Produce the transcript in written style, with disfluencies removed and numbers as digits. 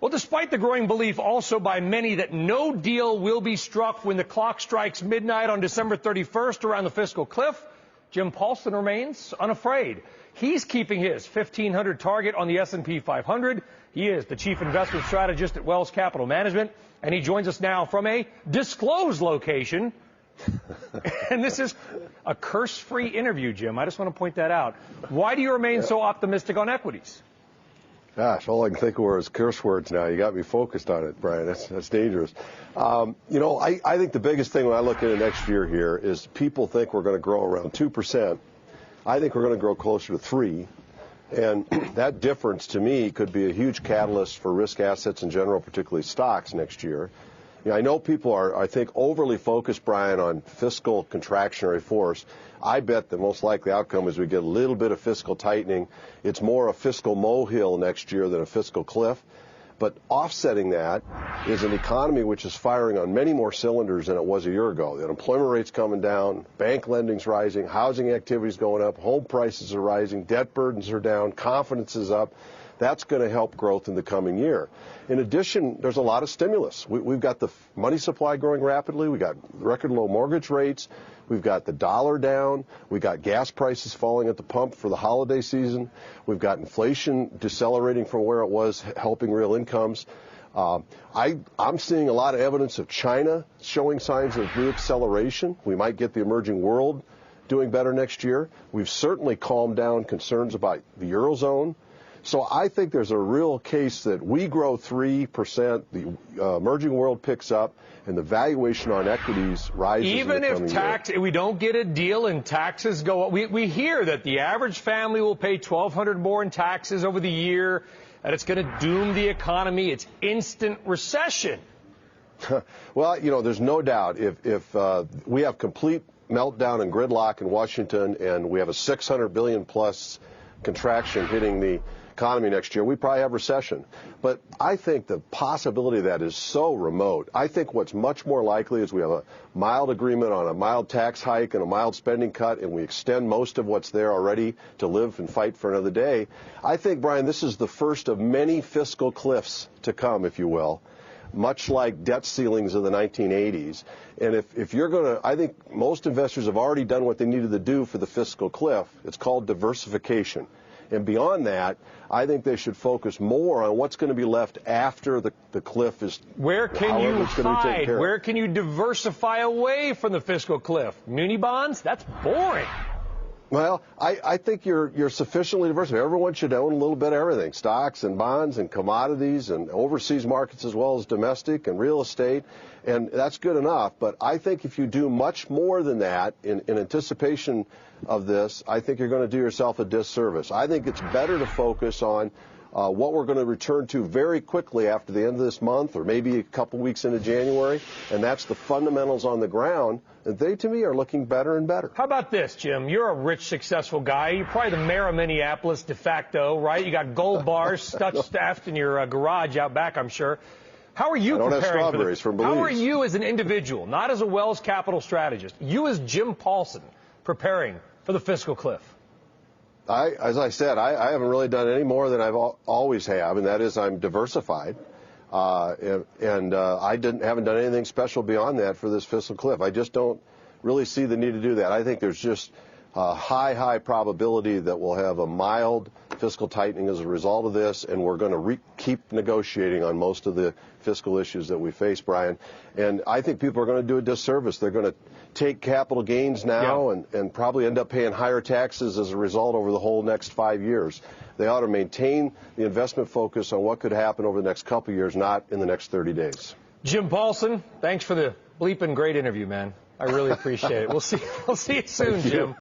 Well, despite the growing belief also by many that no deal will be struck when the clock strikes midnight on December 31st around the fiscal cliff, Jim Paulsen remains unafraid. He's keeping his 1,500 target on the S&P 500. He is the chief investment strategist at Wells Capital Management, and he joins us now from a disclosed location. And this is a curse-free interview, Jim. I just want to point that out. Why do you remain so optimistic on equities? Gosh, all I can think of is curse words now. You got me focused on it, Brian. That's dangerous. I think the biggest thing when I look into next year here is people think we're going to grow around 2%. I think we're going to grow closer to 3%. And that difference, to me, could be a huge catalyst for risk assets in general, particularly stocks next year. I know people are, I think, overly focused, Brian, on fiscal contractionary force. I bet the most likely outcome is we get a little bit of fiscal tightening. It's more a fiscal molehill next year than a fiscal cliff. But offsetting that is an economy which is firing on many more cylinders than it was a year ago. The unemployment rate's coming down, bank lending's rising, housing activity's going up, home prices are rising, debt burdens are down, confidence is up. That's going to help growth in the coming year. In addition, there's a lot of stimulus. We've got the money supply growing rapidly. We've got record low mortgage rates. We've got the dollar down. We've got gas prices falling at the pump for the holiday season. We've got inflation decelerating from where it was, helping real incomes. I'm seeing a lot of evidence of China showing signs of reacceleration. We might get the emerging world doing better next year. We've certainly calmed down concerns about the Eurozone. So I think there's a real case that we grow 3%, the emerging world picks up, and the valuation on equities rises. Even if we don't get a deal and taxes go up, we hear that the average family will pay $1,200 more in taxes over the year, and it's going to doom the economy. It's instant recession. Well, there's no doubt if we have complete meltdown and gridlock in Washington, and we have a $600 billion plus contraction hitting the economy next year, we probably have recession. But I think the possibility of that is so remote. I think what's much more likely is we have a mild agreement on a mild tax hike and a mild spending cut, and we extend most of what's there already to live and fight for another day. I think, Brian, this is the first of many fiscal cliffs to come, if you will, much like debt ceilings in the 1980s. And if you're going to, I think most investors have already done what they needed to do for the fiscal cliff. It's called diversification. And beyond that, I think they should focus more on what's going to be left after the cliff is. Where can you hide? Where can you diversify away from the fiscal cliff? Muni bonds? That's boring. Well, I think you're sufficiently diversified. Everyone should own a little bit of everything, stocks and bonds and commodities and overseas markets as well as domestic and real estate, and that's good enough. But I think if you do much more than that in anticipation of this, I think you're going to do yourself a disservice. I think it's better to focus on what we're going to return to very quickly after the end of this month or maybe a couple weeks into January, and that's the fundamentals on the ground. And they, to me, are looking better and better. How about this, Jim? You're a rich, successful guy. You're probably the mayor of Minneapolis de facto, right? You got gold bars staffed in your garage out back, I'm sure. How are you preparing? I don't have strawberries from Belize. How are you as an individual, not as a Wells Capital strategist, you as Jim Paulsen, preparing for the fiscal cliff? As I said, I haven't really done any more than I've always have, and that is I'm diversified. I haven't done anything special beyond that for this fiscal cliff. I just don't really see the need to do that. I think there's just a high probability that we'll have a mild fiscal tightening as a result of this, and we're going to keep negotiating on most of the fiscal issues that we face, Brian. And I think people are going to do a disservice. They're going to take capital gains now and probably end up paying higher taxes as a result over the whole next 5 years. They ought to maintain the investment focus on what could happen over the next couple of years, not in the next 30 days. Jim Paulsen, thanks for the bleeping great interview, man. I really appreciate it. We'll see you soon, Jim.